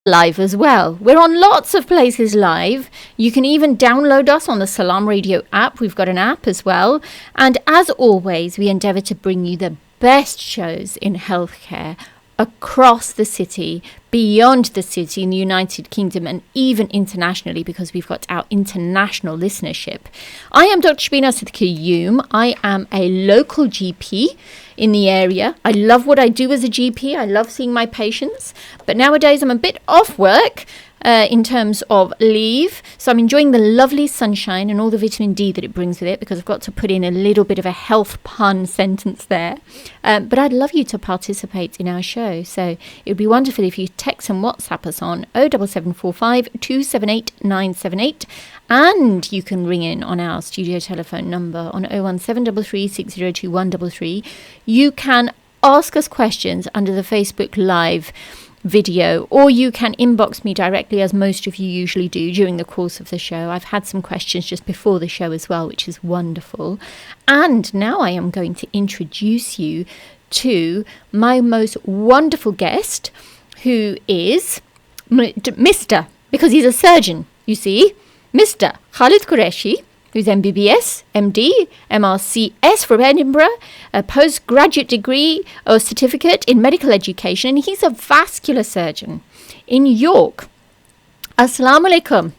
live as well. We're on lots of places live. You can even download us on the Salaam radio app. We've got an app as well. And as always, we endeavour to bring you the best shows in healthcare across the city, beyond the city, in the United Kingdom, and even internationally, because we've got our international listenership. I am Dr. Shabina. I am a local GP in the area. I love what I do as a GP. I love seeing my patients, but nowadays I'm a bit off work in terms of leave, so I'm enjoying the lovely sunshine and all the vitamin D that it brings with it, because I've got to put in a little bit of a health pun sentence there, but I'd love you to participate in our show. So it would be wonderful if you text and WhatsApp us on 07745 278 978, and you can ring in on our studio telephone number on 01733 602 133. You can ask us questions under the Facebook Live video, or you can inbox me directly, as most of you usually do during the course of the show. I've had some questions just before the show as well, which is wonderful. And now I am going to introduce you to my most wonderful guest, who is Mr. because he's a surgeon, you see, Mr. Khalid Qureshi, who's MBBS, MD, MRCS from Edinburgh, a postgraduate degree or certificate in medical education, and he's a vascular surgeon in York. Assalamu alaikum.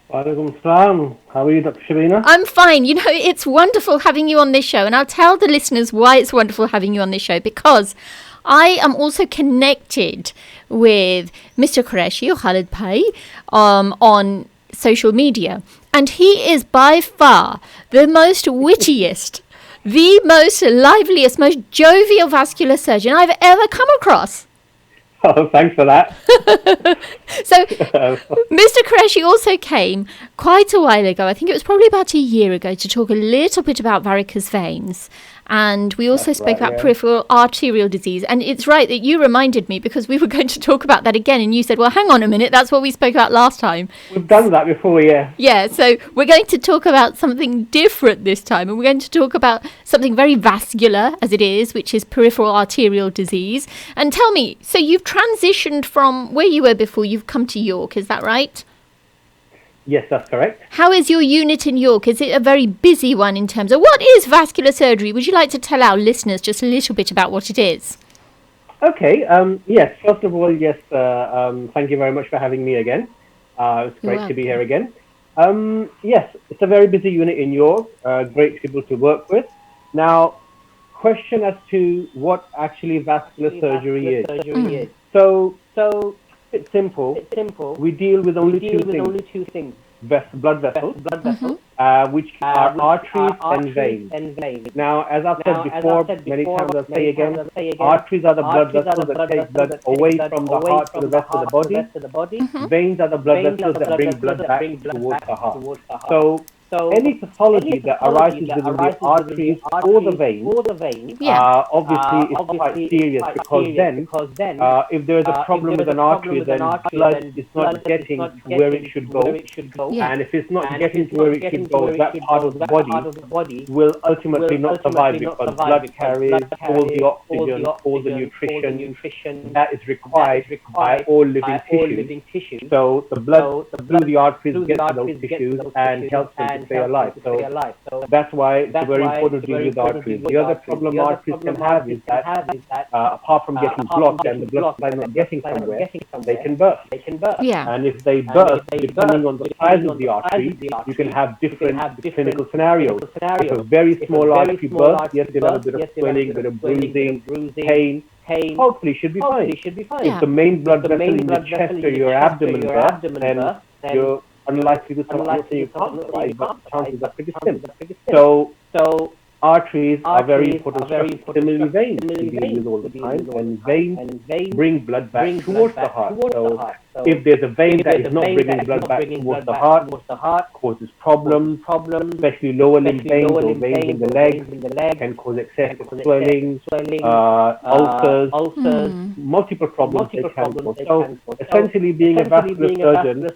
Walaikum salam. How are you, Dr. Shabina? I'm fine. You know, it's wonderful having you on this show, and I'll tell the listeners why it's wonderful having you on this show, because I am also connected with Mr. Qureshi, or Khalid Bhai, on social media, and he is by far the most wittiest, the most liveliest, most jovial vascular surgeon I've ever come across. Oh, thanks for that. So, Mr. Qureshi also came quite a while ago, I think it was probably about a year ago, to talk a little bit about varicose veins. And we also spoke about peripheral arterial disease. And it's right that you reminded me, because we were going to talk about that again. And you said, well, hang on a minute, that's what we spoke about last time. We've done that before, yeah. Yeah, so we're going to talk about something different this time. And we're going to talk about something very vascular, as it is, which is peripheral arterial disease. And tell me, so you've transitioned from where you were before, you've come to York, is that right? Yes, that's correct. How is your unit in York? Is it a very busy one in terms of what is vascular surgery? Would you like to tell our listeners just a little bit about what it is? Okay. Yes. First of all, yes. Thank you very much for having me again. It's great to be here again. Yes, it's a very busy unit in York. Great people to work with. Now, question as to what actually vascular surgery is. So. It's simple. We deal with only two things. Blood vessels, which are arteries and veins. Now, as I've said before, many times I'll say again, arteries are the blood vessels that take blood away from the heart to the rest of the body. Veins are the blood vessels that bring blood back towards the heart. So any pathology that arises within the arteries or the veins, obviously is quite serious, because then if there is a problem with an artery, then blood is not getting to where it should go. And if it's not getting to where it should go, that part of the body will ultimately not survive, because blood carries all the oxygen, all the nutrition that is required by all living tissues. So the blood through the arteries gets to those tissues and helps them to stay alive. So that's why it's very important to deal with arteries. The other problem arteries can have is that apart from getting blocked and the blood supply not getting somewhere, they can burst. And if they burst, depending on the size of the artery, you can have different clinical scenarios. If a very small artery bursts, yes, you'll have a bit of swelling, a bit of bruising, pain. Hopefully should be fine. If the main blood vessel in your chest or your abdomen bursts, then you're unlikely to survive, so you can't survive, but chances are pretty slim. So arteries are very important. Similarly, veins we deal with all the time, and veins bring blood back towards the heart. So if there's a vein that is not bringing blood back towards the heart, causes problems, especially lower limb veins or veins in the legs, can cause excessive swelling, ulcers, multiple problems they can cause. So essentially, being a vascular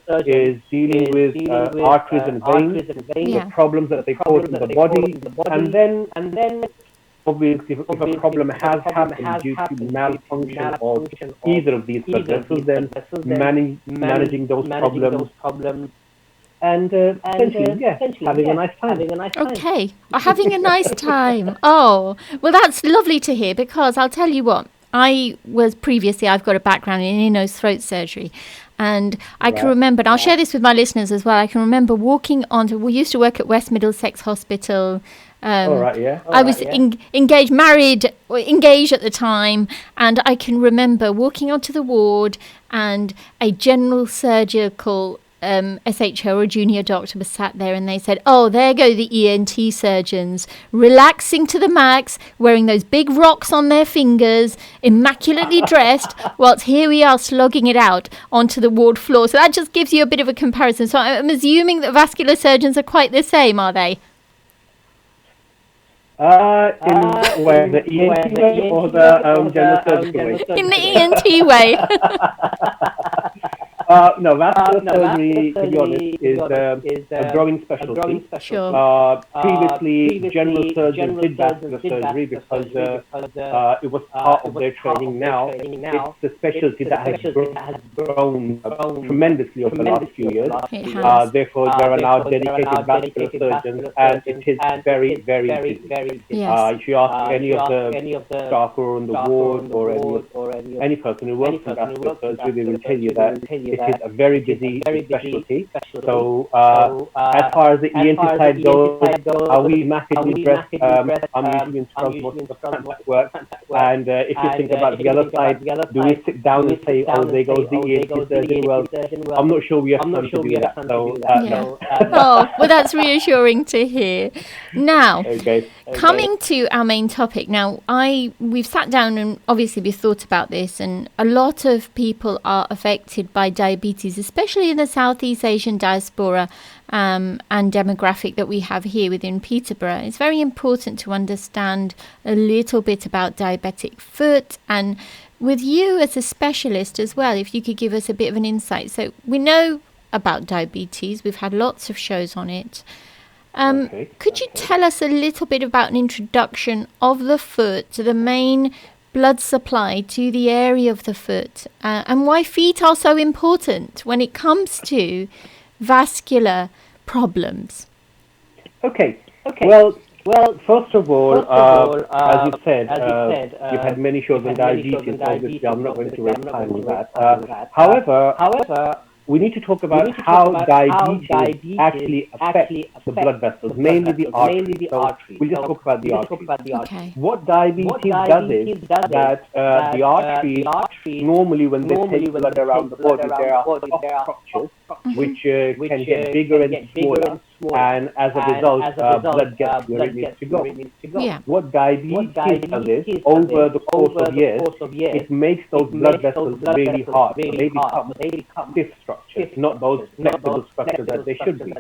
surgeon is dealing with arteries and veins, the problems that they cause in the body, and then obviously, if a problem has happened due to malfunction of either of these blood vessels, then managing those problems and essentially, having a nice time. Okay, having a nice time. Oh, well, that's lovely to hear, because I'll tell you what, I've got a background in ear, nose, throat surgery. And I can remember, and I'll share this with my listeners as well, I can remember we used to work at West Middlesex Hospital. I was engaged at the time, and I can remember walking onto the ward, and a general surgical SHO or junior doctor was sat there, and they said, "Oh, there go the ENT surgeons, relaxing to the max, wearing those big rocks on their fingers, immaculately dressed, whilst here we are slogging it out onto the ward floor." So that just gives you a bit of a comparison. So I'm assuming that vascular surgeons are quite the same, are they? In the ENT way or the general surgical way? In the ENT way. No, vascular surgery, to be honest, is a growing specialty. Sure. Previously, general surgeons did vascular surgery because it was part of their training. Now, it's the specialty that has grown tremendously over the last few years. Therefore, there are now dedicated vascular surgeons, and it is very, very busy. If you ask any of the staff who are on the ward or any person who works in vascular surgery, they will tell you that it is a very busy specialty. So, as far as the ENT side goes, we massively dress. I'm usually in charge of most of the contact work. And if you think about the other side, do we sit down and say, "Oh, there goes the ENT surgeon"? Well, I'm not sure we have time to do that. So, no. Oh, well, that's reassuring to hear. Now, coming to our main topic. Now, we've sat down and obviously we've thought about this, and a lot of people are affected by diabetes, especially in the Southeast Asian diaspora and demographic that we have here within Peterborough. It's very important to understand a little bit about diabetic foot, and with you as a specialist as well, if you could give us a bit of an insight. So we know about diabetes, we've had lots of shows on it. Could you tell us a little bit about an introduction of the foot, to the main blood supply to the area of the foot, and why feet are so important when it comes to vascular problems? Okay. Well, first of all, as you said, you've had many shows on diabetes. Obviously, I'm not going to waste time on that. However, we need to talk about how diabetes actually affects the blood vessels, mainly the arteries. So we'll just talk about the arteries. Okay. What diabetes does is that the arteries, normally when they take blood around the body, there are soft structures which can get bigger and smaller. And as a result, blood gets where it needs to go. Yeah. What diabetes does is, over the course of years, it makes those blood vessels really hard. So they become stiff structures, not those flexible structures that they should be,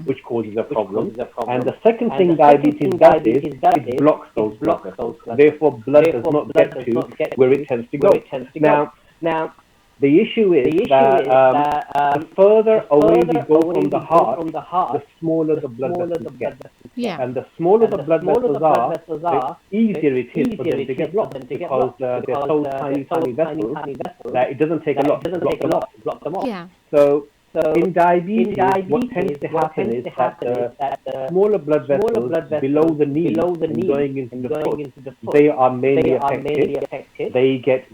which causes a problem. And the second thing diabetes does is, it blocks those blood vessels. Therefore, blood does not get to where it tends to go. Now, the issue is that the further away we go from the heart, the smaller the blood vessels get. Yeah. And the smaller the blood vessels are, the easier it is for them to get blocked, because they're so tiny vessels that it doesn't take a lot to block them off. Yeah. So in diabetes, what tends to happen is that the smaller blood vessels below the knee and going into the foot, they are mainly affected. They get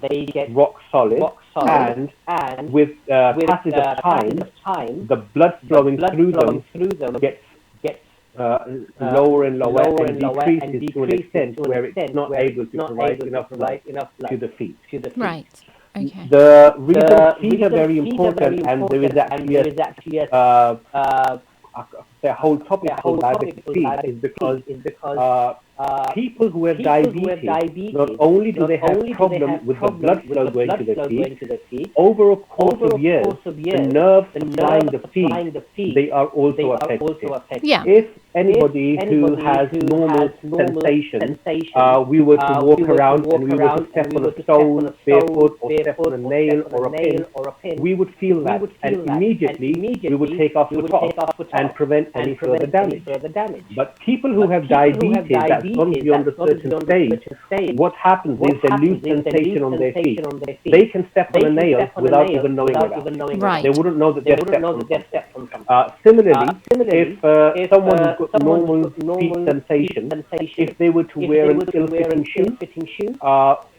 rock solid, and with passage of time, the blood flowing through them gets lower and lower, and decreases to an extent where it's not able to provide enough blood to the feet. Right. Okay. The reason feet are very important, and there is actually a whole topic called diabetic feet, is because people who have diabetes, not only do they have problem with the blood flow going to the feet, over a course of years, the nerves supplying the feet, they are also affected. Yeah. If anybody who has normal sensations, we were to walk around and we were to step on a stone barefoot, or step on a nail or a pin, we would feel that, and immediately we would take our foot off and prevent any further damage. But people who have diabetes that gone beyond a certain stage, what happens is they lose sensation on their feet. They can step on a nail without even knowing about it. Right. They wouldn't know that they've stepped on something. Similarly, if someone who's got normal feet sensation, if they were to wear an ill-fitting shoe,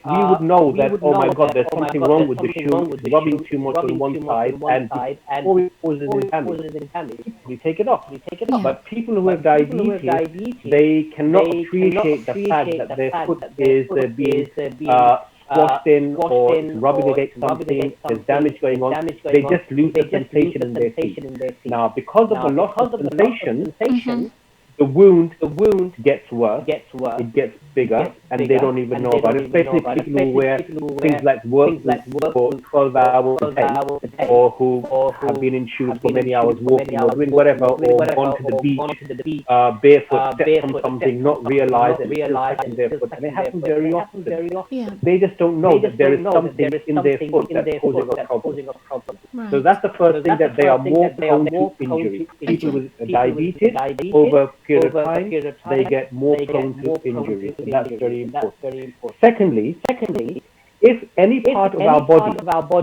we would know that, oh my God, there's something wrong with the shoe, it's rubbing too much on one side, and before it causes any damage, we take it off. But people who have diabetes, they cannot appreciate the fact that their foot is being squashed in or rubbing against something, there's damage going on. They just lose the sensation in their feet. Now, because of the loss of sensation, the wound gets worse, it gets bigger, and they don't even know about it, especially people who wear things like work for 12 hours a day, or who have been in shoes for many hours walking or doing whatever, or gone to the beach barefoot, stepped on something, not realize that it's still touching their foot. And it happens very often. They just don't know that there is something in their foot that's causing a problem. So that's the first thing, that they are more prone to injury. People with diabetes, over a period of time, they get more prone to injury. So that's very important. Secondly, if any part of our body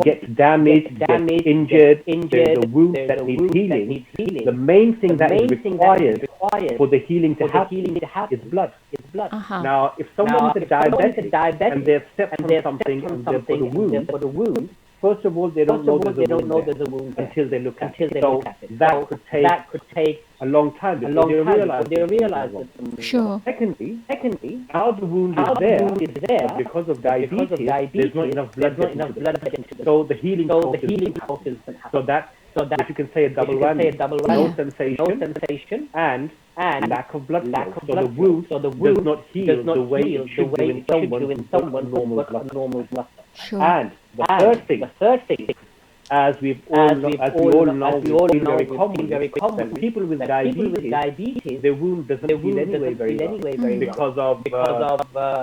gets damaged, gets injured, there's a wound that needs healing, the main thing that is required for the healing to happen is blood. Now, if someone is a diabetic and they've stepped on something and they've got a wound, first of all, they don't know there's a wound until they look at it. So that could take a long time before they realize it. Sure. Secondly, now the wound is there, but because of diabetes, there's not enough blood getting to it. So the healing process. So that if you can say a double whammy, no sensation, and lack of blood flow. So the wound does not heal the way it should do in someone who's got normal blood flow. Sure. And the third thing, as we all know, is very common. People with diabetes, their wound doesn't heal anyway very well because of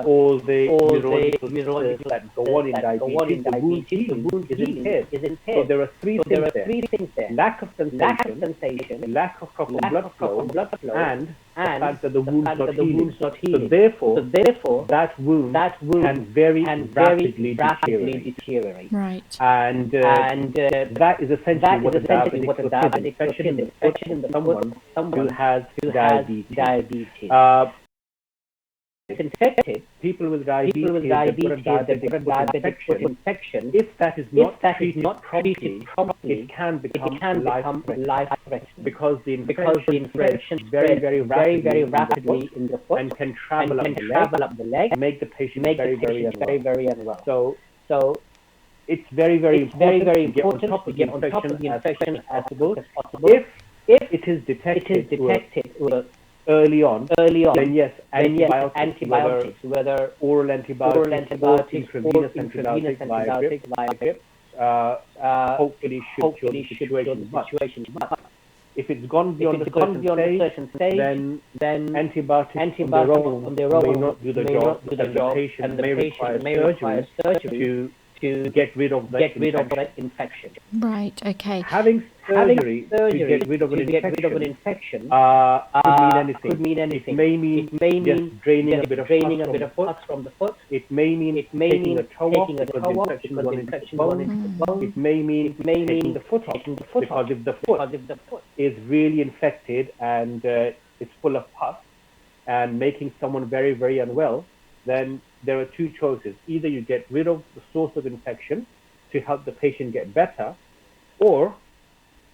all the neurological that go on in diabetes. The wound healing is impaired. So there are three things there: lack of sensation, lack of proper blood flow, and the fact that the wound's not healing. So therefore, that wound can very rapidly deteriorate. Right. And that is essentially what a diabetic foot is, infection in someone who has diabetes. Infected people with diabetes, they've got a diabetic foot infection. If that is not treated properly, it can become life-threatening because the infection spreads very rapidly in the foot and can travel up the leg and make the patient very unwell. So it's very important to get on top of the infection as possible. If it is detected early on, then yes, antibiotics, whether oral antibiotics or intravenous antibiotics via drip, hopefully should cure the situation. But if it's gone beyond a certain stage, then antibiotics on their own may not do the job, and the patient may require surgery to get rid of that infection. Right. Okay. Having surgery to get rid of an infection could mean anything. It may mean just draining a bit of pus from the foot. It may mean taking a toe off because the infection gone into the bone. It may mean taking the foot off because if the foot is really infected and it's full of pus and making someone very unwell, then there are two choices. Either you get rid of the source of infection to help the patient get better, or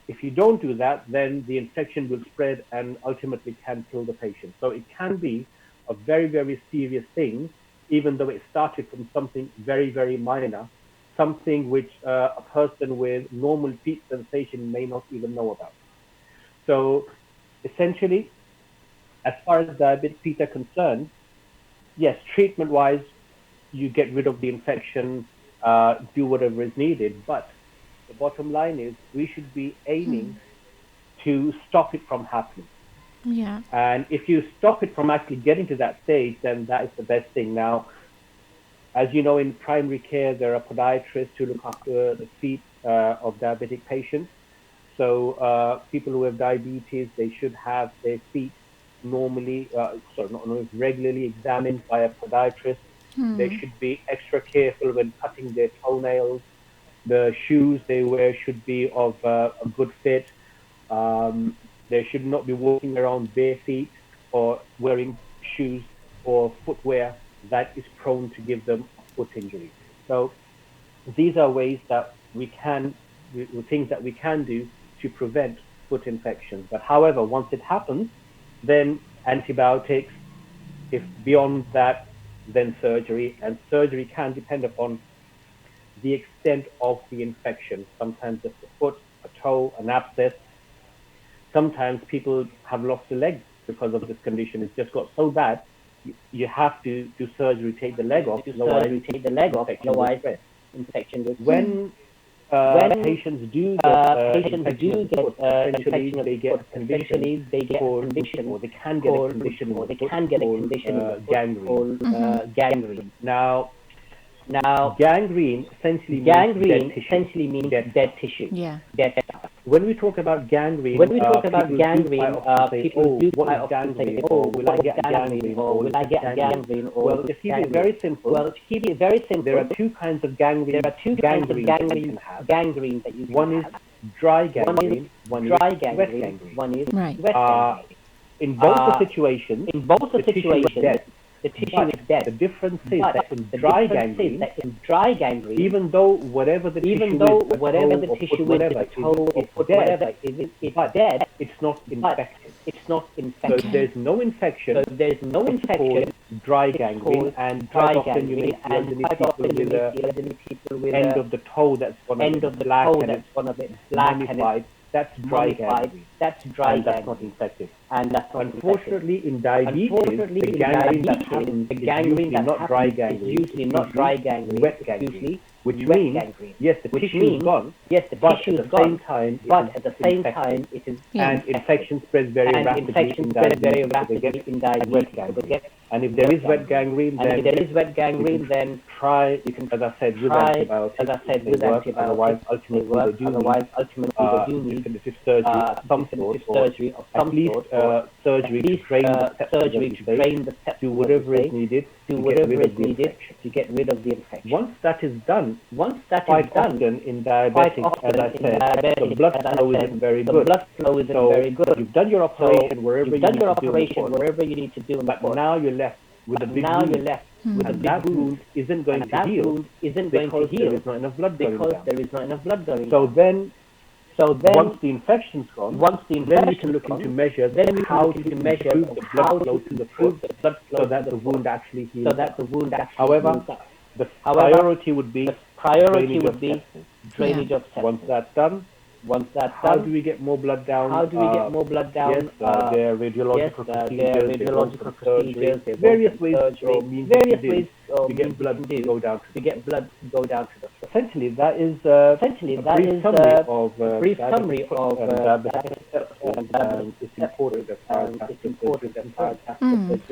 if you don't do that, then the infection will spread and ultimately can kill the patient. So it can be a very serious thing, even though it started from something very minor, something which a person with normal feet sensation may not even know about. So essentially, as far as diabetic feet are concerned, yes, treatment-wise, you get rid of the infection, do whatever is needed, but the bottom line is we should be aiming to stop it from happening. Yeah. And if you stop it from actually getting to that stage, then that is the best thing. Now, as you know, in primary care, there are podiatrists who look after the feet of diabetic patients. So people who have diabetes, they should have their feet normally, not normally, regularly examined by a podiatrist. They should be extra careful when cutting their toenails. The shoes they wear should be of a good fit. They should not be walking around bare feet or wearing shoes or footwear that is prone to give them a foot injury. So these are ways that things that we can do to prevent foot infections. But however, once it happens, then antibiotics. If beyond that, then surgery. And surgery can depend upon the extent of the infection. Sometimes it's a foot, a toe, an abscess. Sometimes people have lost a leg because of this condition. It's just got so bad, you have to do surgery, take the leg off. Otherwise, infection will when patients do get infection, they get a condition, or they can get a condition called gangrene. Now, gangrene essentially means dead tissue. Yeah. When we talk about gangrene, people do quite often say, "Oh, will I get gangrene? Or will I get gangrene?" Well, to keep it very simple, there are two kinds of gangrene. That you can have. One is dry gangrene. One is wet gangrene. In both the situations, the tissue is dead. The tissue is dead. The difference is that in dry gangrene, even though whatever the tissue is, the toe or foot, whatever, it's dead, it's not infected. So there's no infection. Called dry gangrene, and quite often you may see underneath people with the end of the toe that's gone a bit black and mummified. That's dry gangrene. That's not infected. Unfortunately, in diabetes, the gangrene that happens is usually not dry gangrene, wet gangrene, which means, yes, the tissue is gone, but at the same time, it is, and infection spreads very rapidly in diabetes. And if there is wet gangrene, then try, as I said, with antibiotics. Otherwise, ultimately, they do need definitive surgery of some sort, surgery to drain the septum, do whatever is needed to get rid of the infection. Once that is done, quite often in diabetics, as I said, the blood flow isn't very good. So you've done your operation wherever you need to do, but now you're left with a big wound. And that wound isn't going to heal because there is not enough blood going down. So then, once the infection's gone, then we can look into measures how to improve the blood flow to the foot so that the wound actually heals. However, the priority would be drainage of septum. Once that's done, how do we get more blood down? Yes, there are radiological procedures, there are various ways to get blood to go down to the foot. Essentially, that is a brief summary of it's important as far as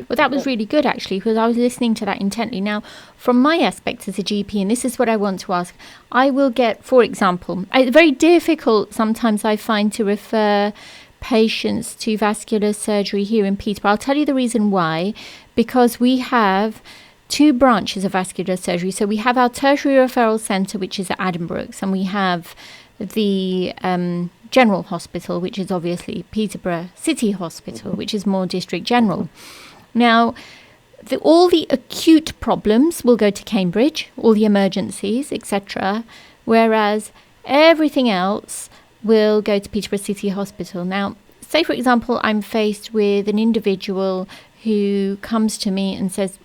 Well, that was really good, actually, because I was listening to that intently. Now, from my aspect as a GP, and this is what I want to ask, I will get, for example, it's very difficult sometimes I find to refer patients to vascular surgery here in Peterborough. I'll tell you the reason why, because we have two branches of vascular surgery. So we have our tertiary referral centre, which is at Addenbrooke's, and we have the General Hospital, which is obviously Peterborough City Hospital, which is more district general. Now, all the acute problems will go to Cambridge, all the emergencies, etc., whereas everything else will go to Peterborough City Hospital. Now, say, for example, I'm faced with an individual who comes to me and says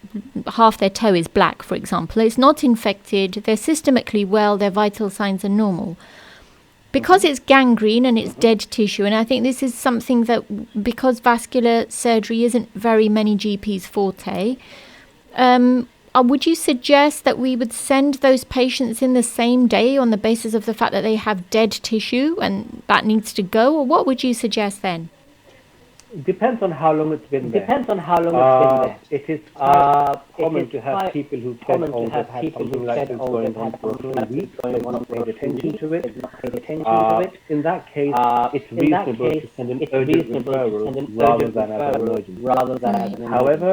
half their toe is black, for example. It's not infected, they're systemically well, their vital signs are normal. Because it's gangrene and it's dead tissue, and I think this is something that, because vascular surgery isn't very many GPs' forte, would you suggest that we would send those patients in the same day on the basis of the fact that they have dead tissue and that needs to go, or what would you suggest then? Depends on how long it's been there. It is common to have people who said, oh, they've had something like this going on for a few weeks, they've not paid attention to it. In that case, it's reasonable to send an urgent referral rather than as an emergency. However,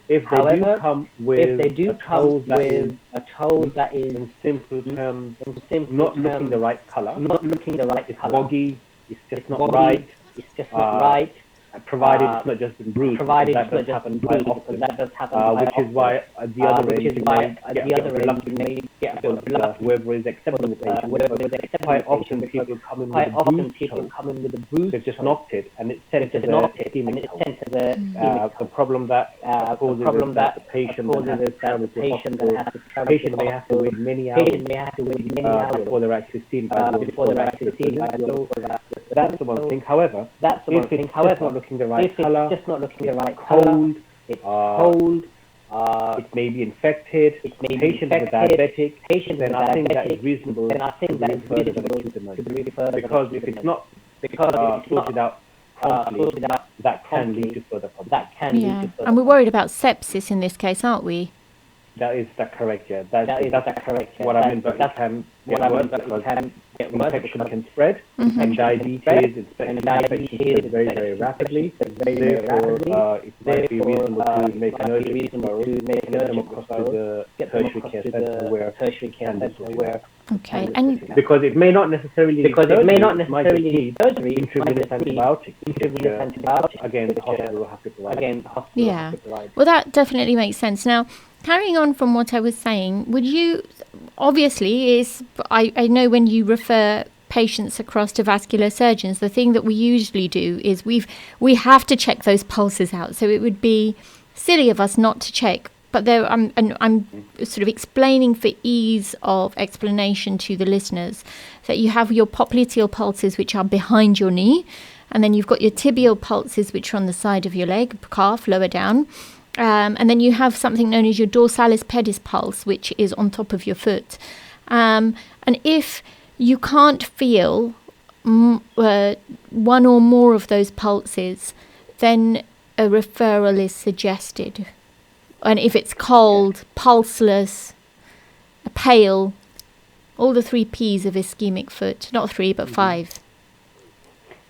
if they do come with a toe that is, in simple terms, not looking the right color, it's boggy, it's just not right, provided it's not just been bruised, that does happen quite often, which is why the other end may get whoever is accepting the patient. Quite often people come in with a bruise, they've just knocked it, and it's sent as a ischemic toe. The problem that causes is that the patient that has to travel to hospital, patient may have to wait many hours before they're actually seen by the That's the one thing. However, if it's just not looking the right color, it's cold, it may be infected, patient is diabetic, then I think that is reasonable to be referred because if it's not sorted out promptly, that can lead to further problems. And we're worried about sepsis in this case, aren't we? That's correct, yeah. That's correct. What I mean, but it can get worse because infection can spread, and diabetes is very, very rapidly. Therefore, it might be reasonable to make an urgent referral across to the tertiary care center where okay, and because it may not necessarily need surgery, intravenous antibiotics. Again, the hospital will have to provide. Well, that definitely makes sense. Now, carrying on from what I was saying, would you, obviously, I know when you refer patients across to vascular surgeons, the thing that we usually do is we have to check those pulses out. So it would be silly of us not to check. But I'm sort of explaining for ease of explanation to the listeners that you have your popliteal pulses, which are behind your knee, and then you've got your tibial pulses, which are on the side of your leg, calf, lower down. And then you have something known as your dorsalis pedis pulse, which is on top of your foot. And if you can't feel one or more of those pulses, then a referral is suggested. And if it's cold, pulseless, pale, all the 3 P's of ischemic foot, not 3, but 5.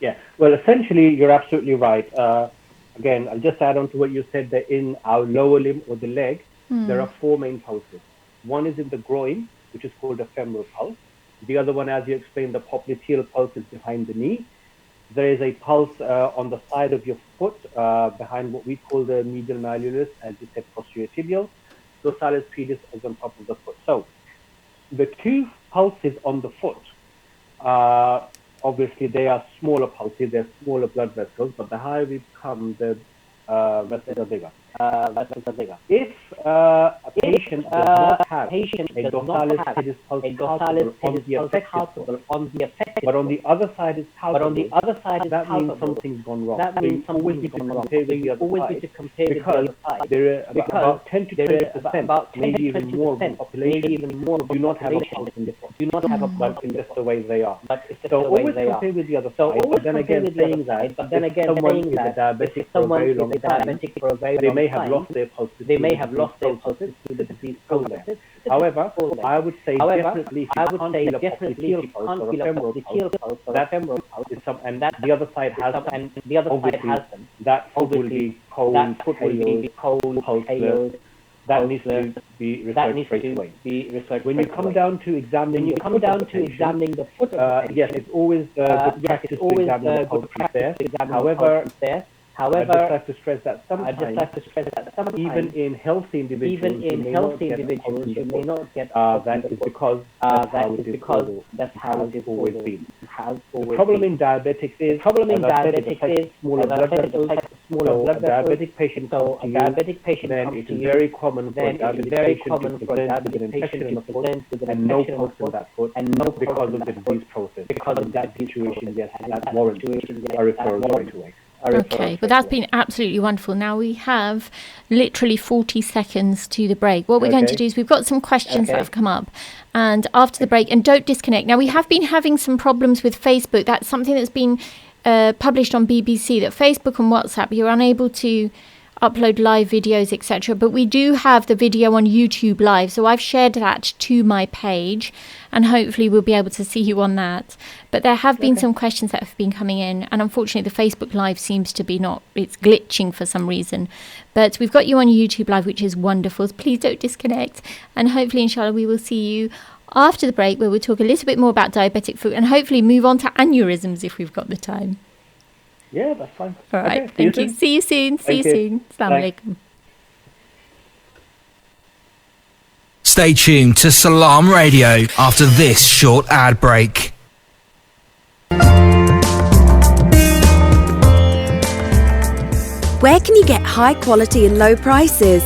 Yeah, well, essentially, you're absolutely right. Again, I'll just add on to what you said, that in our lower limb or the leg, there are 4 main pulses. One is in the groin, which is called a femoral pulse. The other one, as you explained, the popliteal pulse is behind the knee. There is a pulse on the side of your foot, behind what we call the medial malleolus, as you said, posterior tibial. Dorsalis pedis is on top of the foot. So the 2 pulses on the foot, obviously they are smaller pulses, they're smaller blood vessels, but the higher we come, the vessels are bigger. If a patient does not have a dorsalis pedis pulse on the affected, but on the other side is palpable, that means something's gone wrong. So you always need to compare with the other side, because there are about 10 to 20%, maybe even more of the population do not have a pulse in the foot. But it's just the way they are. So always compare with the other side. But then again, saying that, if someone is a diabetic for a very long time, they may have lost their pulses. To the disease process. However, I would say definitely if you can't feel a popliteal pulse or a femoral pulse, that femoral pulse is some, and that the other side has them. That foot will be cold, pulseless. That needs to be researched straight away. When you come down to examining the foot, yes, it's always good practice to examine the pulse there. However, I just like to stress that sometimes, even in healthy individuals, you may not get that is because that's how it has always been. The problem in diabetics is smaller blood vessels. So a diabetic patient comes to you, then it is very common for a diabetic patient to present with an infection in the foot and no pulse in that foot because of the disease process. Because of that situation, yes, that warrants a referral straight away. Okay, but that's been absolutely wonderful. Now we have literally 40 seconds to the break. What we're going to do is we've got some questions that have come up, and after the break, and don't disconnect. Now we have been having some problems with Facebook. That's something that's been published on BBC that Facebook and WhatsApp, you're unable to upload live videos, etc. But we do have the video on YouTube Live, so I've shared that to my page, and hopefully we'll be able to see you on that. But there have been some questions that have been coming in, and unfortunately the Facebook Live seems to be it's glitching for some reason. But we've got you on YouTube Live, which is wonderful. Please don't disconnect, and hopefully, inshallah, we will see you after the break, where we'll talk a little bit more about diabetic foot and hopefully move on to aneurysms if we've got the time. Yeah, that's fine. All right, okay, thank you. See you soon. See you soon. Assalamu alaikum. Stay tuned to Salaam Radio after this short ad break. Where can you get high quality and low prices?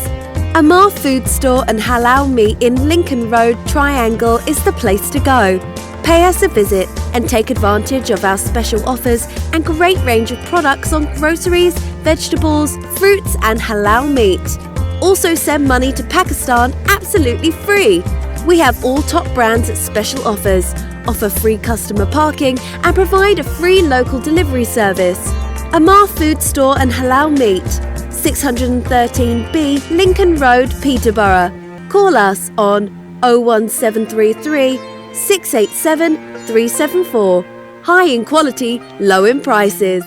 Amar Food Store and Halal Meat in Lincoln Road, Triangle is the place to go. Pay us a visit and take advantage of our special offers and great range of products on groceries, vegetables, fruits and halal meat. Also send money to Pakistan absolutely free. We have all top brands at special offers, offer free customer parking and provide a free local delivery service. Amar Food Store and Halal Meat, 613B Lincoln Road, Peterborough. Call us on 01733 687 374. High in quality, low in prices.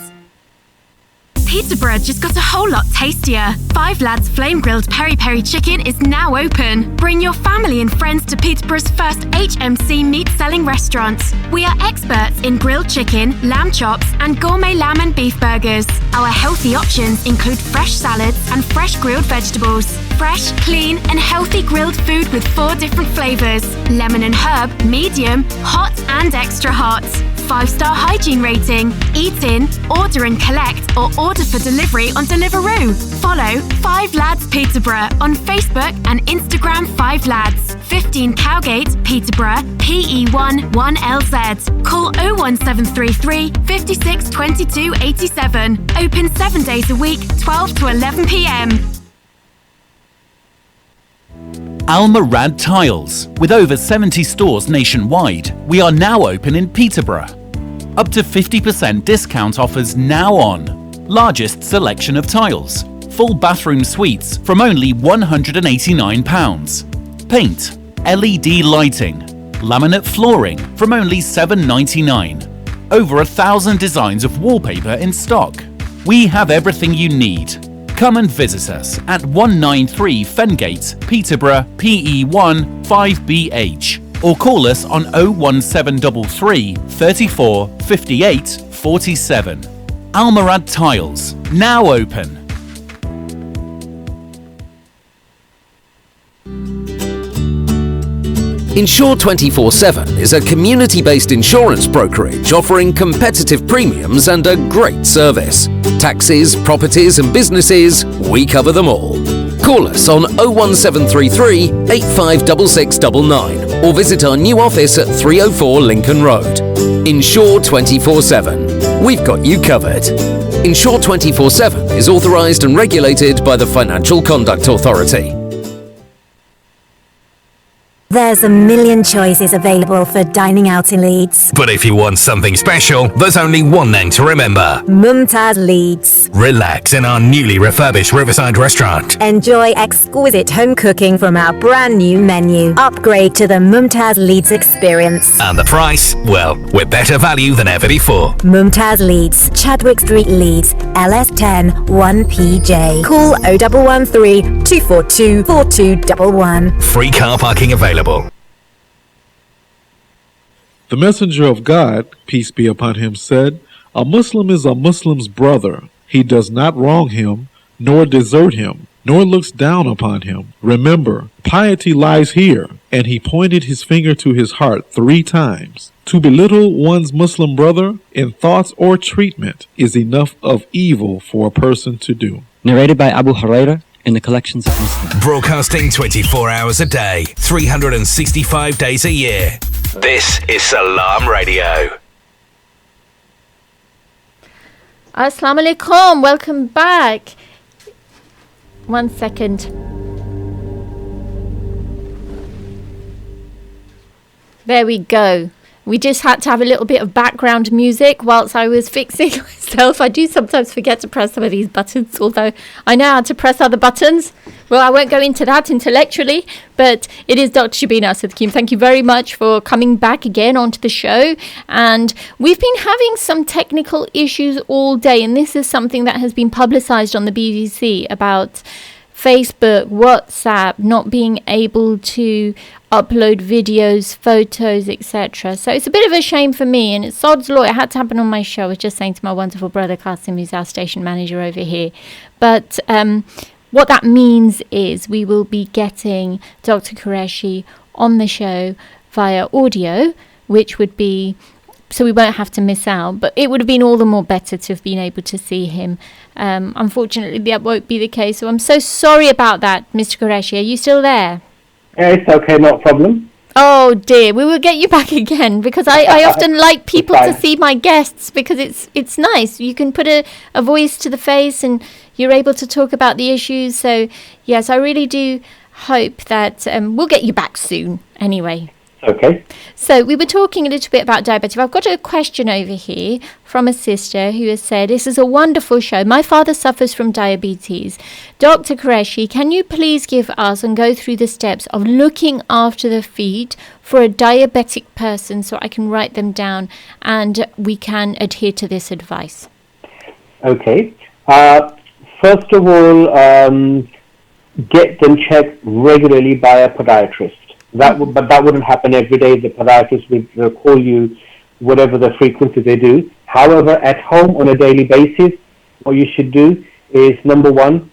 Peterborough just got a whole lot tastier. Five Lads Flame Grilled Peri Peri Chicken is now open. Bring your family and friends to Peterborough's first HMC meat selling restaurant. We are experts in grilled chicken, lamb chops and gourmet lamb and beef burgers. Our healthy options include fresh salads and fresh grilled vegetables. Fresh, clean and healthy grilled food with 4 different flavours. Lemon and herb, medium, hot and extra hot. 5-star hygiene rating. Eat in, order and collect or order for delivery on Deliveroo. Follow 5 Lads Peterborough on Facebook and Instagram 5 Lads. 15 Cowgate, Peterborough, PE1 1LZ. Call 01733 56 22 87. Open 7 days a week, 12 to 11 p.m. Al-Murad Tiles. With over 70 stores nationwide, we are now open in Peterborough. Up to 50% discount offers now on. Largest selection of tiles. Full bathroom suites from only £189. Paint, LED lighting, laminate flooring from only £7.99. Over 1,000 designs of wallpaper in stock. We have everything you need. Come and visit us at 193 Fengate, Peterborough, PE1 5BH, or call us on 01733 34 58 47. Al-Murad Tiles, now open. Insure 24/7 is a community-based insurance brokerage offering competitive premiums and a great service. Taxis, properties and businesses, we cover them all. Call us on 01733 856699 or visit our new office at 304 Lincoln Road. Insure 24/7. We've got you covered. Insure 24/7 is authorised and regulated by the Financial Conduct Authority. There's a million choices available for dining out in Leeds. But if you want something special, there's only one name to remember. Mumtaz Leeds. Relax in our newly refurbished Riverside restaurant. Enjoy exquisite home cooking from our brand new menu. Upgrade to the Mumtaz Leeds experience. And the price? Well, we're better value than ever before. Mumtaz Leeds, Chadwick Street, Leeds, LS10 1PJ. Call 0113 242 4211. Free car parking available. The messenger of God, peace be upon him, said, "A Muslim is a Muslim's brother. He does not wrong him, nor desert him, nor looks down upon him. Remember, piety lies here." And he pointed his finger to his heart 3 times. To belittle one's Muslim brother in thoughts or treatment is enough of evil for a person to do. Narrated by Abu Hurairah in the collections of Muslim. Broadcasting 24 hours a day, 365 days a year. This is Salaam Radio. Assalamu alaikum. Welcome back. 1 second. There we go. we just had to have a little bit of background music whilst I was fixing myself. I do sometimes forget to press some of these buttons, although I know how to press other buttons. Well, I won't go into that intellectually, but it is Dr. Shabina Siddiqui. Thank you very much for coming back again onto the show. And we've been having some technical issues all day, and this is something that has been publicised on the BBC about Facebook, WhatsApp, not being able to upload videos, photos, etc. So it's a bit of a shame for me, and it's sod's law. It had to happen on my show. I was just saying to my wonderful brother Qasim, who's our station manager over here. But what that means is we will be getting Dr. Qureshi on the show via audio, which would be, so we won't have to miss out, but it would have been all the more better to have been able to see him. Unfortunately, that won't be the case, so I'm so sorry about that, Mr. Qureshi. Are you still there? Yeah, it's okay, no problem. Oh dear, we will get you back again, because I often like people to see my guests, because it's nice. You can put a voice to the face and you're able to talk about the issues. So yes, I really do hope that we'll get you back soon anyway. Okay. So we were talking a little bit about diabetes. I've got a question over here from a sister who has said, this is a wonderful show. My father suffers from diabetes. Dr. Qureshi, can you please give us and go through the steps of looking after the feet for a diabetic person so I can write them down and we can adhere to this advice? Okay. First of all, get them checked regularly by a podiatrist. But that wouldn't happen every day. The podiatrist would call you whatever the frequency they do. However, at home on a daily basis, what you should do is, number one,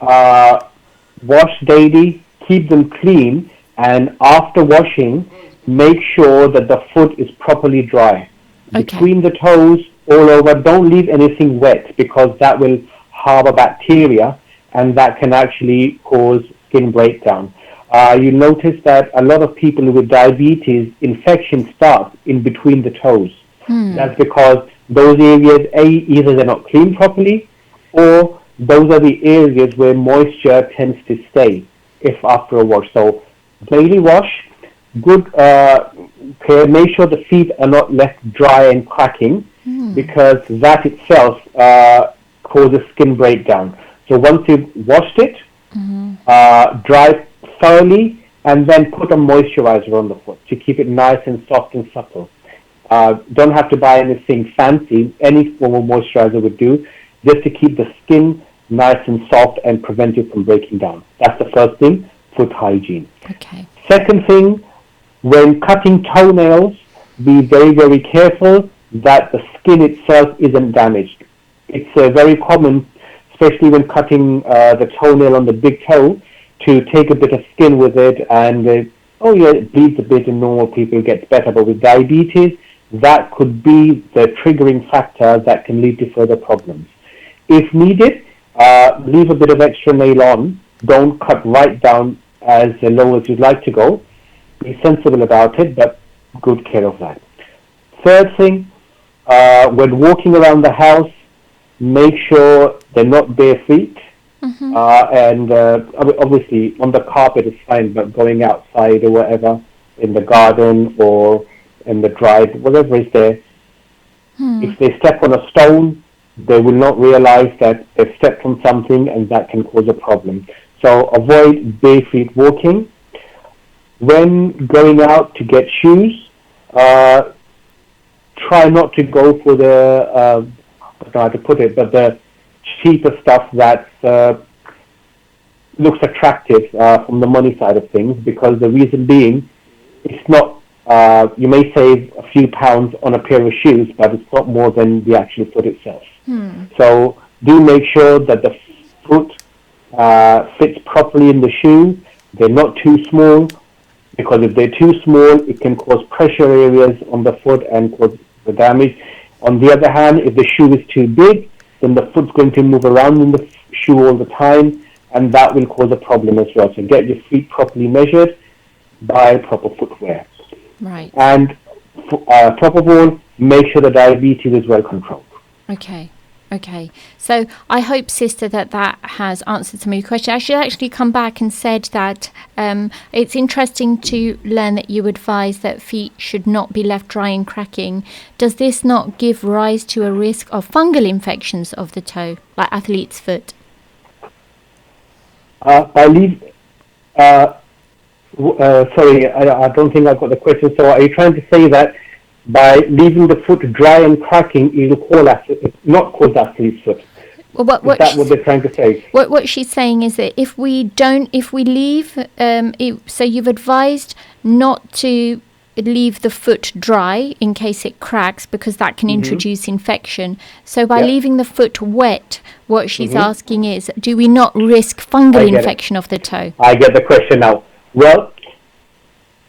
wash daily, keep them clean, and after washing, make sure that the foot is properly dry. Okay. Between the toes, all over, don't leave anything wet, because that will harbor bacteria, and that can actually cause skin breakdown. You notice that a lot of people with diabetes, infection starts in between the toes. That's because those areas, either they're not cleaned properly, or those are the areas where moisture tends to stay if after a wash. So daily wash, good care, make sure the feet are not left dry and cracking, because that itself causes skin breakdown. So once you've washed it, dry thoroughly, and then put a moisturizer on the foot to keep it nice and soft and supple. Don't have to buy anything fancy. Any form of moisturizer would do, just to keep the skin nice and soft and prevent it from breaking down. That's the first thing, foot hygiene. Okay. Second thing, when cutting toenails, be very, very careful that the skin itself isn't damaged. It's very common, especially when cutting the toenail on the big toe, to take a bit of skin with it, and it bleeds a bit, and normal people gets better. But with diabetes, that could be the triggering factor that can lead to further problems. If needed, leave a bit of extra nail on. Don't cut right down as low as you'd like to go. Be sensible about it, but good care of that. Third thing, when walking around the house, make sure they're not bare feet. And obviously on the carpet is fine, but going outside or whatever, in the garden or in the drive, whatever is there, if they step on a stone, they will not realize that they've stepped on something, and that can cause a problem. So avoid bare feet walking. When going out to get shoes, try not to go for the, I don't know how to put it, but the cheaper stuff that looks attractive from the money side of things, because the reason being, it's not, you may save a few pounds on a pair of shoes, but it's not more than the actual foot itself. So do make sure that the foot fits properly in the shoe. They're not too small, because if they're too small, it can cause pressure areas on the foot and cause the damage. On the other hand, if the shoe is too big, then the foot's going to move around in the shoe all the time, and that will cause a problem as well. So get your feet properly measured, buy proper footwear. Right. And top of all, make sure the diabetes is well controlled. Okay. Okay. So I hope, sister, that has answered some of your questions. I should actually come back and said that it's interesting to learn that you advise that feet should not be left dry and cracking. Does this not give rise to a risk of fungal infections of the toe, like athlete's foot? Sorry, I don't think I got the question. So are you trying to say that by leaving the foot dry and cracking, it will not cause athlete's foot? Well, Is that what they're trying to say? What she's saying is that if we leave, so you've advised not to leave the foot dry in case it cracks, because that can introduce infection. So by leaving the foot wet, what she's asking is, do we not risk fungal infection of the toe? I get the question now. Well,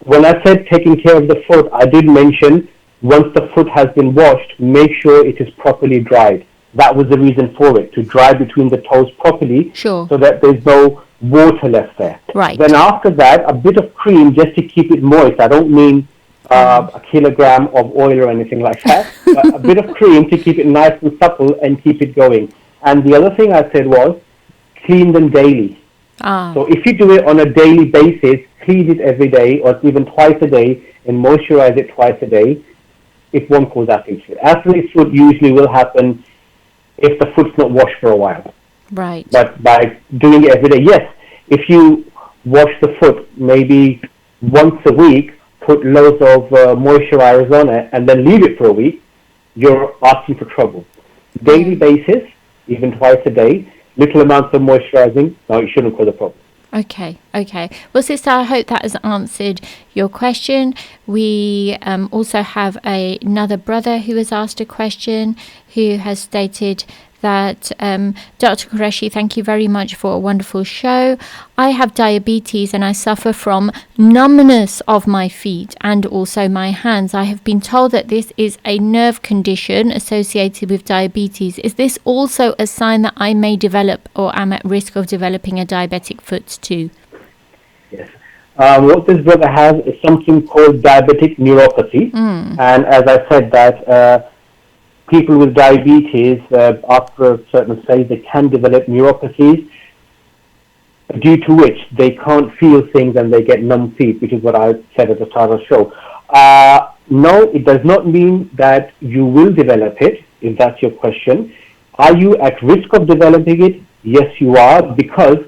when I said taking care of the foot, I did mention once the foot has been washed, make sure it is properly dried. That was the reason for it, to dry between the toes properly, so that there's no water left there. Right. Then after that, a bit of cream just to keep it moist. I don't mean a kilogram of oil or anything like that, but a bit of cream to keep it nice and supple and keep it going. And the other thing I said was clean them daily. So if you do it on a daily basis, clean it every day or even twice a day and moisturize it twice a day, it won't cause athlete's foot. Athlete's foot usually will happen if the foot's not washed for a while. Right. But by doing it every day, yes, if you wash the foot maybe once a week, put loads of moisturizers on it, and then leave it for a week, you're asking for trouble. Daily basis, even twice a day, little amounts of moisturizing, no, it shouldn't cause a problem. Okay. Well, sister, I hope that has answered your question. We also have another brother who has asked a question, who has stated that, Dr. Qureshi, thank you very much for a wonderful show. I have diabetes and I suffer from numbness of my feet and also my hands. I have been told that this is a nerve condition associated with diabetes. Is this also a sign that I may develop or am at risk of developing a diabetic foot too? Yes. What this brother has is something called diabetic neuropathy. And as I said that people with diabetes, after a certain stage, they can develop neuropathies, due to which they can't feel things and they get numb feet, which is what I said at the start of the show. No, it does not mean that you will develop it, if that's your question. Are you at risk of developing it? Yes, you are, because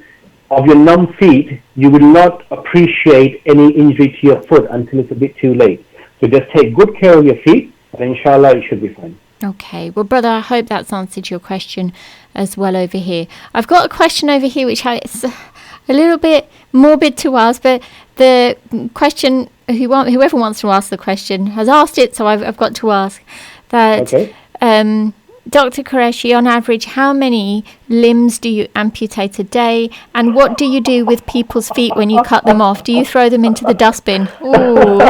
of your numb feet, you will not appreciate any injury to your foot until it's a bit too late. So just take good care of your feet, and inshallah, it should be fine. Okay. Well, brother, I hope that's answered your question as well over here. I've got a question over here which is a little bit morbid to ask, but the question, whoever wants to ask the question has asked it, so I've got to ask that. Okay. Dr. Qureshi, on average, how many limbs do you amputate a day, and what do you do with people's feet when you cut them off? Do you throw them into the dustbin? Ooh.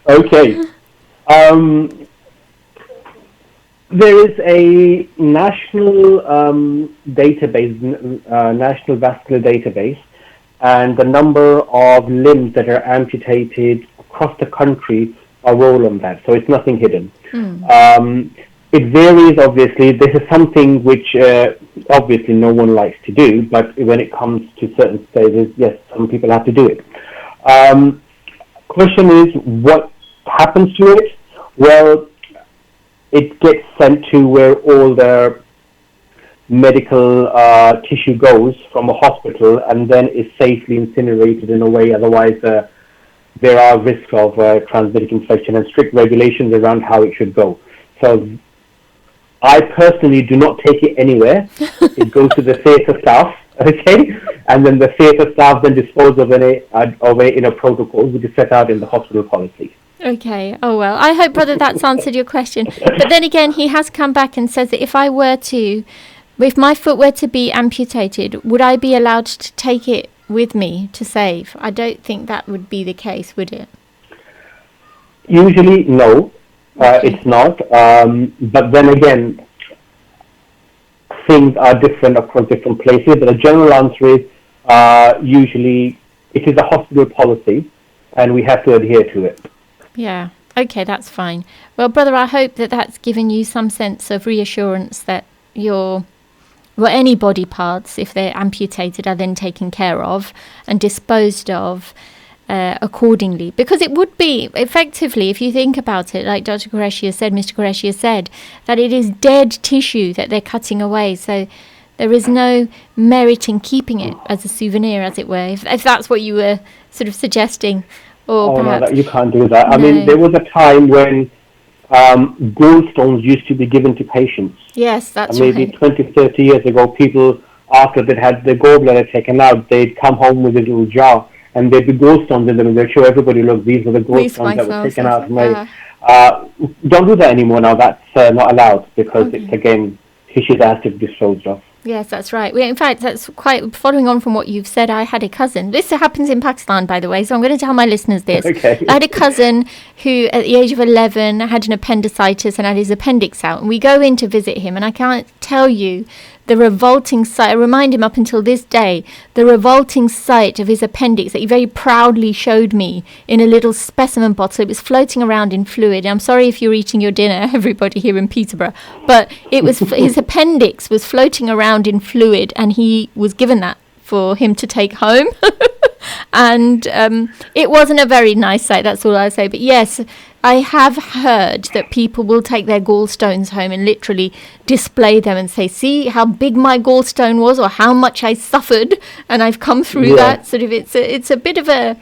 Okay. There is a national database, national vascular database, and the number of limbs that are amputated across the country are all on that, so it's nothing hidden. It varies, obviously. This is something which obviously no one likes to do, but when it comes to certain stages, yes, some people have to do it. Question is, what happens to it? Well, it gets sent to where all their medical tissue goes from a hospital, and then is safely incinerated in a way. Otherwise, there are risks of transmitting infection and strict regulations around how it should go. So I personally do not take it anywhere. It goes to the theatre staff, okay? And then the theatre staff then dispose of it in a protocol which is set out in the hospital policy. Okay. Oh, well, I hope, brother, that's answered your question. But then again, he has come back and says that if my foot were to be amputated, would I be allowed to take it with me to save? I don't think that would be the case, would it? Usually, no, it's not. But then again, things are different across different places. But the general answer is usually it is a hospital policy, and we have to adhere to it. Yeah. Okay, that's fine. Well, brother, I hope that that's given you some sense of reassurance that any body parts, if they're amputated, are then taken care of and disposed of accordingly. Because it would be, effectively, if you think about it, like Dr. Qureshi has said, Mr. Qureshi has said, that it is dead tissue that they're cutting away. So there is no merit in keeping it as a souvenir, as it were, if that's what you were sort of suggesting. Or no, perhaps you can't do that. I mean, there was a time when gallstones used to be given to patients. Yes, that's maybe right. 20, 30 years ago, people, after they'd had their gallbladder taken out, they'd come home with a little jar and there'd be gallstones in them and they'd show everybody, look, these are the gallstones that were taken out. Don't do that anymore now. That's not allowed because it's, again, tissue that has to be disposed of. Yes, that's right. In fact, that's quite following on from what you've said. I had a cousin. This happens in Pakistan, by the way, so I'm going to tell my listeners this. Okay. I had a cousin who, at the age of 11, had an appendicitis and had his appendix out. And we go in to visit him, and I can't tell you the revolting sight. I remind him up until this day, the revolting sight of his appendix that he very proudly showed me in a little specimen bottle. It was floating around in fluid. I'm sorry if you're eating your dinner, everybody here in Peterborough, but it was his appendix was floating around in fluid, and he was given that for him to take home. And it wasn't a very nice sight, that's all I'll say. But yes, I have heard that people will take their gallstones home and literally display them and say, see how big my gallstone was or how much I suffered and I've come through that. Sort of, it's a bit of a,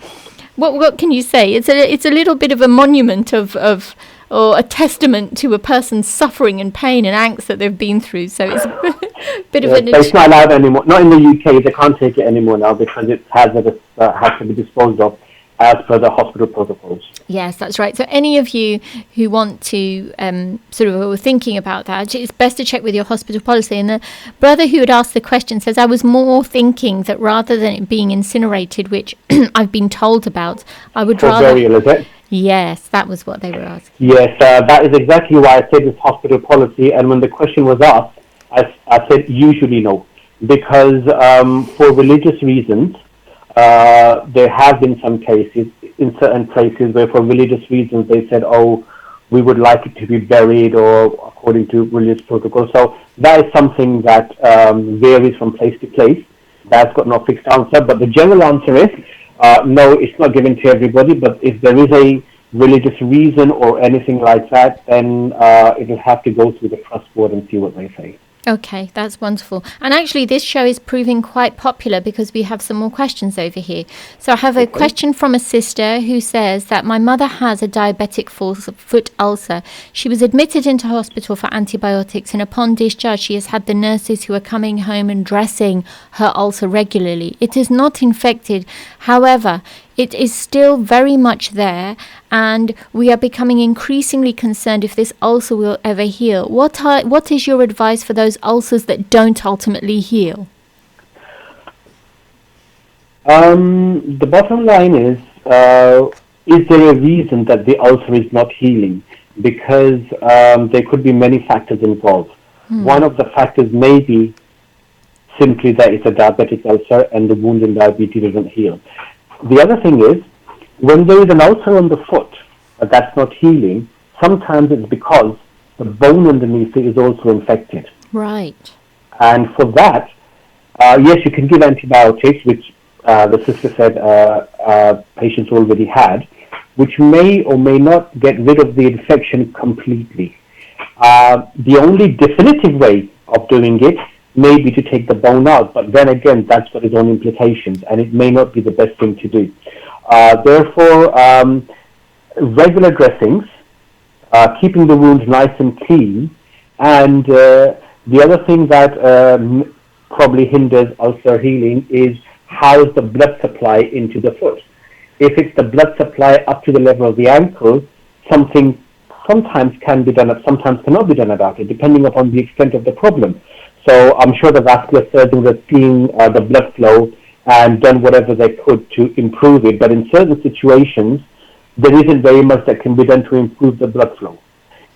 what can you say? It's a little bit of a monument of or a testament to a person's suffering and pain and angst that they've been through. So it's a bit of an... It's not allowed anymore. Not in the UK. They can't take it anymore now because it has to be disposed of as per the hospital protocols. Yes, that's right. So any of you who want to sort of are thinking about that, it's best to check with your hospital policy. And the brother who had asked the question says, I was more thinking that rather than it being incinerated, which I've been told about, I would rather... burial, is it? Yes, that was what they were asking. Yes, that is exactly why I said it's hospital policy. And when the question was asked, I said usually no. Because for religious reasons, there have been some cases in certain places where for religious reasons they said, oh, we would like it to be buried or according to religious protocol. So that is something that varies from place to place. That's got no fixed answer. But the general answer is, no, it's not given to everybody. But if there is a religious reason or anything like that, then it will have to go through the trust board and see what they say. Okay, that's wonderful. And actually, this show is proving quite popular because we have some more questions over here. So I have a question from a sister who says that my mother has a diabetic foot ulcer. She was admitted into hospital for antibiotics, and upon discharge, she has had the nurses who are coming home and dressing her ulcer regularly. It is not infected. However, it is still very much there, and we are becoming increasingly concerned if this ulcer will ever heal. What is your advice for those ulcers that don't ultimately heal? The bottom line is there a reason that the ulcer is not healing? Because there could be many factors involved. One of the factors may be simply that it's a diabetic ulcer and the wound in diabetes doesn't heal. The other thing is, when there is an ulcer on the foot that's not healing, sometimes it's because the bone underneath it is also infected. Right. And for that, yes, you can give antibiotics, which the sister said patients already had, which may or may not get rid of the infection completely. The only definitive way of doing it may be to take the bone out, but then again, that's got its own implications, and it may not be the best thing to do. Therefore, regular dressings, keeping the wounds nice and clean, and the other thing that probably hinders ulcer healing is how is the blood supply into the foot. If it's the blood supply up to the level of the ankle, something sometimes can be done, sometimes cannot be done about it, depending upon the extent of the problem. So I'm sure the vascular surgeons have seen the blood flow and done whatever they could to improve it. But in certain situations, there isn't very much that can be done to improve the blood flow.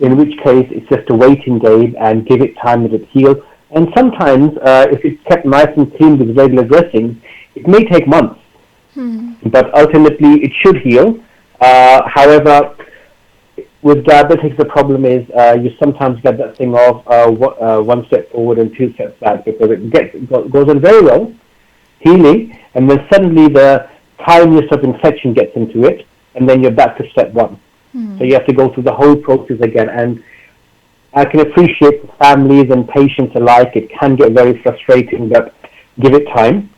In which case, it's just a waiting game and give it time that it heals. And sometimes, if it's kept nice and clean with regular dressings, it may take months. But ultimately, it should heal. However, with diabetics, the problem is you sometimes get that thing of one step forward and two steps back, because it goes on very well, healing, and then suddenly the tiniest of infection gets into it, and then you're back to step one. So you have to go through the whole process again. And I can appreciate for families and patients alike, it can get very frustrating, but give it time.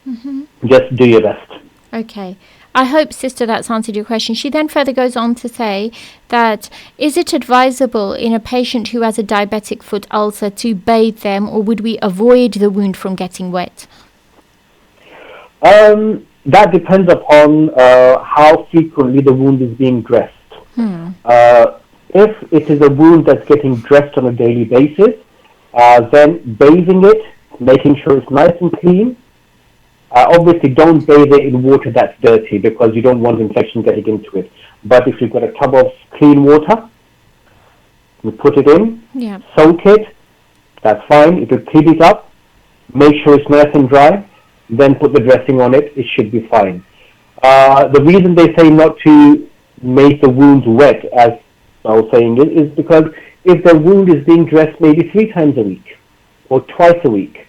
Just do your best. Okay. I hope, sister, that's answered your question. She then further goes on to say that, is it advisable in a patient who has a diabetic foot ulcer to bathe them, or would we avoid the wound from getting wet? That depends upon how frequently the wound is being dressed. If it is a wound that's getting dressed on a daily basis, then bathing it, making sure it's nice and clean. Obviously, don't bathe it in water that's dirty, because you don't want infection getting into it. But if you've got a tub of clean water, you put it in, soak it, that's fine. It will clean it up. Make sure it's nice and dry. Then put the dressing on it. It should be fine. The reason they say not to make the wounds wet, as I was saying, is because if the wound is being dressed maybe 3 times a week or twice a week,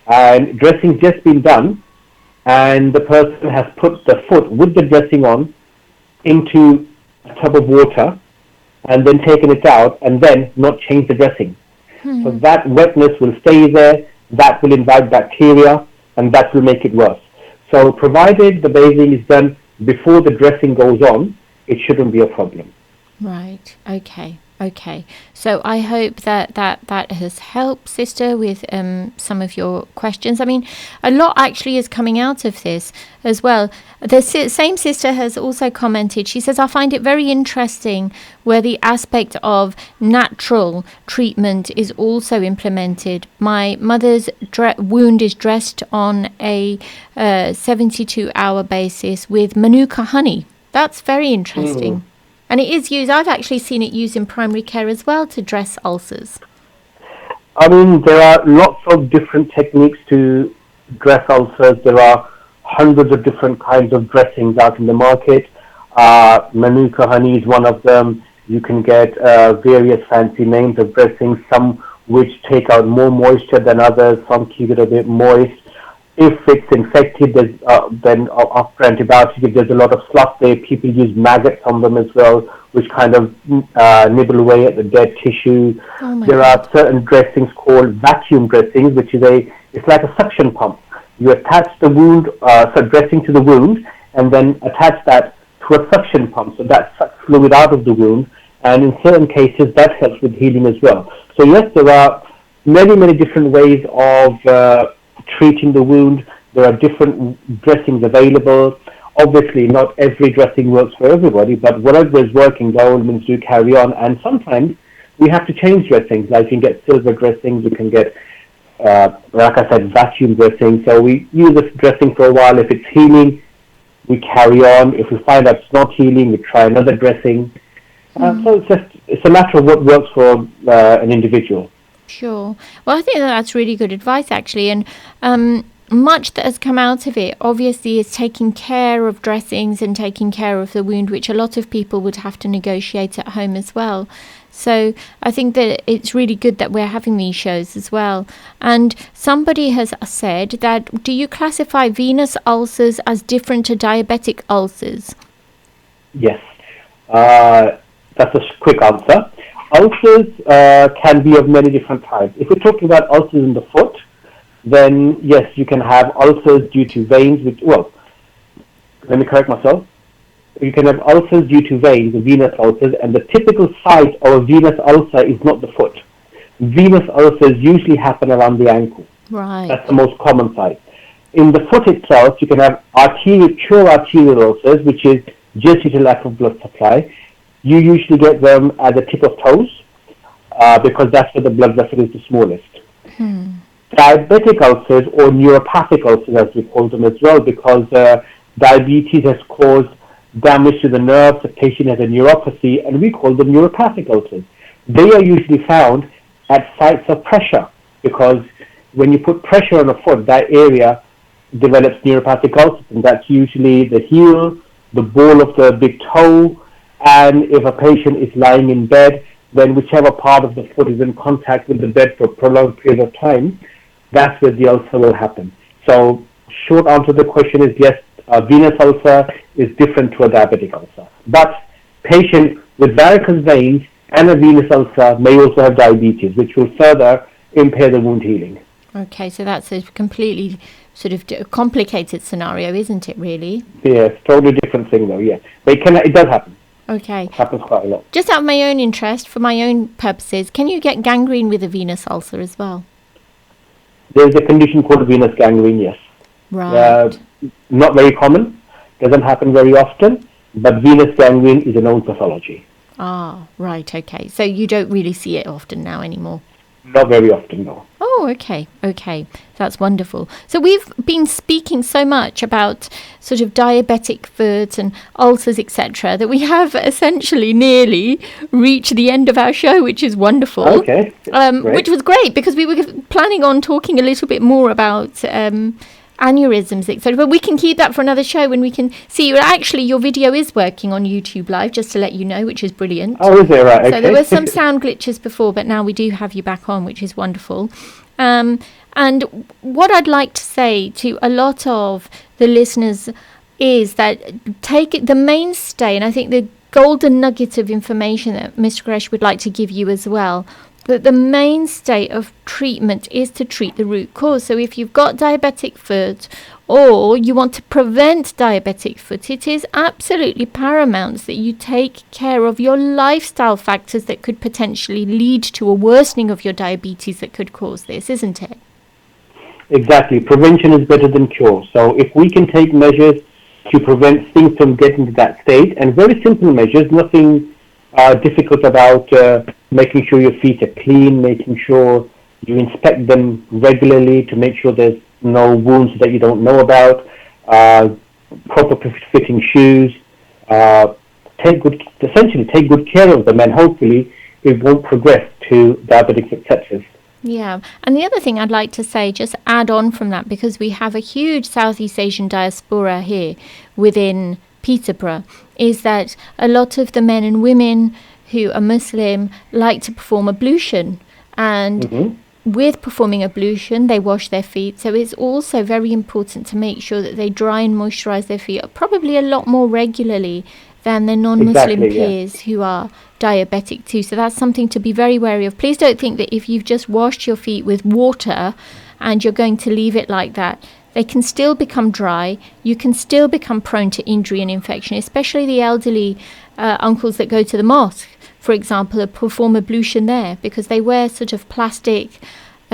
and dressing's just been done, and the person has put the foot with the dressing on into a tub of water and then taken it out and then not change the dressing. So that wetness will stay there, that will invite bacteria, and that will make it worse. So provided the bathing is done before the dressing goes on, it shouldn't be a problem. Right. Okay. So I hope that has helped, sister, with some of your questions. I mean, a lot actually is coming out of this as well. The same sister has also commented. She says, I find it very interesting where the aspect of natural treatment is also implemented. My mother's wound is dressed on a 72-hour basis with Manuka honey. That's very interesting. And it is used, I've actually seen it used in primary care as well to dress ulcers. I mean, there are lots of different techniques to dress ulcers. There are hundreds of different kinds of dressings out in the market. Manuka honey is one of them. You can get various fancy names of dressings, some which take out more moisture than others, some keep it a bit moist. If it's infected, then after antibiotics, if there's a lot of slough there, people use maggots on them as well, which kind of nibble away at the dead tissue. There are certain dressings called vacuum dressings, which is it's like a suction pump. You attach the wound, dressing to the wound, and then attach that to a suction pump, so that sucks fluid out of the wound. And in certain cases, that helps with healing as well. So yes, there are many, many different ways of treating the wound. There are different dressings available. Obviously, not every dressing works for everybody, but whatever is working, the ointments do carry on. And sometimes we have to change dressings. Like you can get silver dressings, you can get, like I said, vacuum dressing. So we use this dressing for a while. If it's healing, we carry on. If we find that it's not healing, we try another dressing. So it's a matter of what works for an individual. Sure. Well, I think that's really good advice, actually. And much that has come out of it, obviously, is taking care of dressings and taking care of the wound, which a lot of people would have to negotiate at home as well. So I think that it's really good that we're having these shows as well. And somebody has said that, do you classify venous ulcers as different to diabetic ulcers? Yes. That's a quick answer. Ulcers can be of many different types. If we're talking about ulcers in the foot, then yes, you can have ulcers due to veins, let me correct myself. You can have ulcers due to veins, venous ulcers, and the typical site of a venous ulcer is not the foot. Venous ulcers usually happen around the ankle. Right. That's the most common site. In the foot itself, you can have pure arterial ulcers, which is just due to lack of blood supply. You usually get them at the tip of toes because that's where the blood vessel is the smallest. Diabetic ulcers or neuropathic ulcers, as we call them as well, because diabetes has caused damage to the nerves, the patient has a neuropathy, and we call them neuropathic ulcers. They are usually found at sites of pressure, because when you put pressure on a foot, that area develops neuropathic ulcers, and that's usually the heel, the ball of the big toe, And if a patient is lying in bed, then whichever part of the foot is in contact with the bed for a prolonged period of time, that's where the ulcer will happen. So short answer to the question is yes, a venous ulcer is different to a diabetic ulcer. But patients with varicose veins and a venous ulcer may also have diabetes, which will further impair the wound healing. Okay, so that's a completely sort of complicated scenario, isn't it, really? Yes, totally different thing though, yeah. But it does happen. Okay. It happens quite a lot. Just out of my own interest, for my own purposes, can you get gangrene with a venous ulcer as well? There's a condition called venous gangrene, yes. Right. Not very common, doesn't happen very often, but venous gangrene is a known pathology. Ah, right, okay. So you don't really see it often now anymore? Not very often, no. Oh, okay. That's wonderful. So we've been speaking so much about sort of diabetic foot and ulcers, etc., that we have essentially nearly reached the end of our show, which is wonderful. Okay. Which was great because we were planning on talking a little bit more about aneurysms, etc. But we can keep that for another show when we can see you. Actually, your video is working on YouTube Live, just to let you know, which is brilliant. Oh, is it? Right. Okay. So there were some sound glitches before, but now we do have you back on, which is wonderful. And what I'd like to say to a lot of the listeners is that take the mainstay, and I think the golden nugget of information that Mr. Qureshi would like to give you as well, that the mainstay of treatment is to treat the root cause. So if you've got diabetic foot or you want to prevent diabetic foot, it is absolutely paramount that you take care of your lifestyle factors that could potentially lead to a worsening of your diabetes that could cause this, isn't it? Exactly. Prevention is better than cure. So if we can take measures to prevent things from getting to that state, and very simple measures, nothing difficult about making sure your feet are clean, making sure you inspect them regularly to make sure there's no wounds that you don't know about, proper fitting shoes, take good care of them, and hopefully it won't progress to diabetic foot sepsis. Yeah, and the other thing I'd like to say, just add on from that, because we have a huge Southeast Asian diaspora here within Peterborough, is that a lot of the men and women who are Muslim like to perform ablution, and with performing ablution they wash their feet. So it's also very important to make sure that they dry and moisturize their feet probably a lot more regularly than their non-Muslim peers who are diabetic too. So that's something to be very wary of. Please don't think that if you've just washed your feet with water and you're going to leave it like that. They can still become dry. You can still become prone to injury and infection, especially the elderly uncles that go to the mosque, for example, perform ablution there because they wear sort of plastic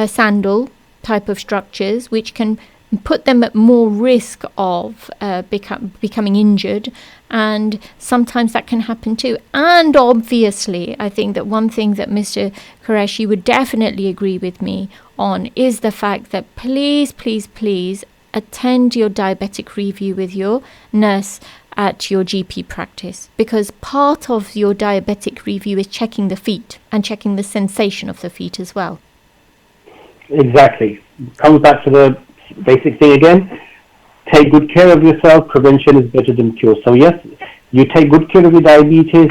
sandal type of structures, which can put them at more risk of becoming injured, and sometimes that can happen too. And obviously, I think that one thing that Mr. Qureshi would definitely agree with me on is the fact that please attend your diabetic review with your nurse at your GP practice, because part of your diabetic review is checking the feet and checking the sensation of the feet as well. Exactly. Comes back to the basic thing again. Take good care of yourself. Prevention is better than cure. So yes, you take good care of your diabetes,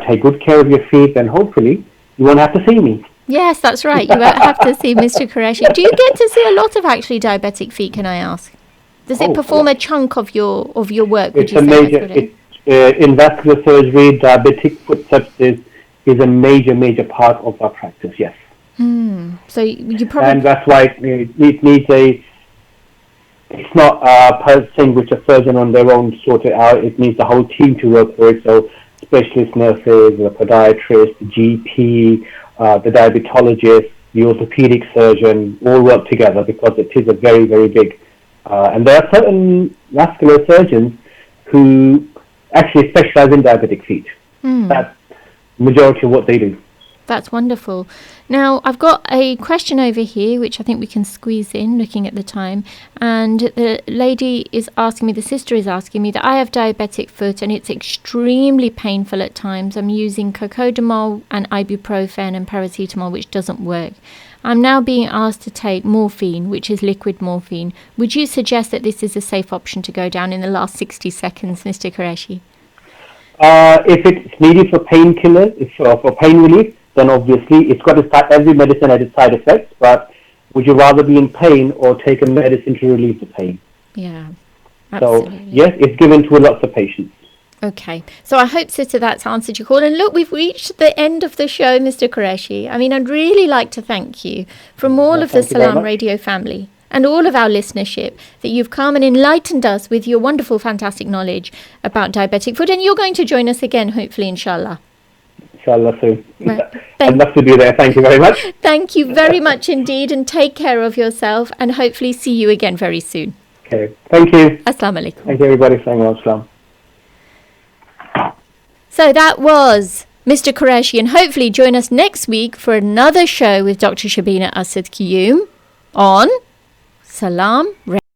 take good care of your feet, and hopefully you won't have to see me. Yes, that's right. You won't have to see Mr. Qureshi. Do you get to see a lot of actually diabetic feet, can I ask? Does it perform a chunk of your work? It's a major, in vascular surgery, diabetic foot sepsis is a major part of our practice, yes. So you probably... And that's why it needs it's not a thing which a surgeon on their own sort it out. It needs the whole team to work for it. So specialist nurses, the podiatrist, the GP, the diabetologist, the orthopedic surgeon, all work together because it is a very, very big... and there are certain vascular surgeons who actually specialize in diabetic feet. That's the majority of what they do. That's wonderful. Now, I've got a question over here, which I think we can squeeze in, looking at the time. And the lady is asking me, the sister is asking me, that I have diabetic foot and it's extremely painful at times. I'm using cocodamol and ibuprofen and paracetamol, which doesn't work. I'm now being asked to take morphine, which is liquid morphine. Would you suggest that this is a safe option to go down in the last 60 seconds, Mr. Qureshi? If it's needed for painkillers, for pain relief, then obviously it's got to start. Every medicine has its side effects, but would you rather be in pain or take a medicine to relieve the pain? Yeah, absolutely. So yes, it's given to lots of patients. Okay, so I hope, Sister, that's answered your call. And look, we've reached the end of the show, Mr. Qureshi. I mean, I'd really like to thank you from all of the Salaam Radio family and all of our listenership that you've come and enlightened us with your wonderful, fantastic knowledge about diabetic foot. And you're going to join us again, hopefully, inshallah. Inshallah soon. Right. I'd love to be there. Thank you very much. Thank you very much indeed, and take care of yourself, and hopefully see you again very soon. Okay, thank you. Assalamu alaikum. Thank you, everybody. Assalamu. So that was Mr. Qureshi, and hopefully join us next week for another show with Dr. Shabina Asad Qiyum on Salaam Radio.